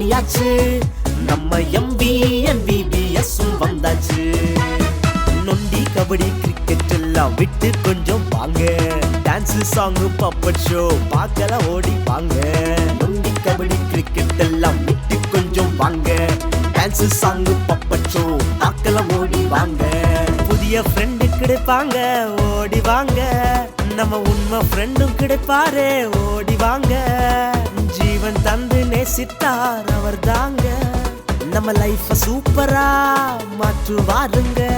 ஆயாச்சு. நம்ம MVNVBS வந்தாச்சு. நொண்டி கபடி கிரிக்கெட் எல்லாம் விட்டு கொஞ்சம் வாங்க. டான்ஸ் சாங் பப்பட் ஷோ பார்க்கலாம் ஓடி வாங்க. நொண்டி கபடி கிரிக்கெட் எல்லாம் விட்டு கொஞ்சம் வாங்க. டான்ஸ் சாங் பப்பட் ஷோ பார்க்கலாம் ஓடி வாங்க. புதிய ஃப்ரெண்டு கிடைப்பாங்க ஓடி வாங்க. நம்ம உண்மை ஃப்ரெண்டும் கிடைப்பாரே ஓடி வாங்க. ஜீவன் தந்து நேசித்தார் அவர் தாங்க. நம்ம லைஃப் சூப்பரா மாற்றுவாருங்க.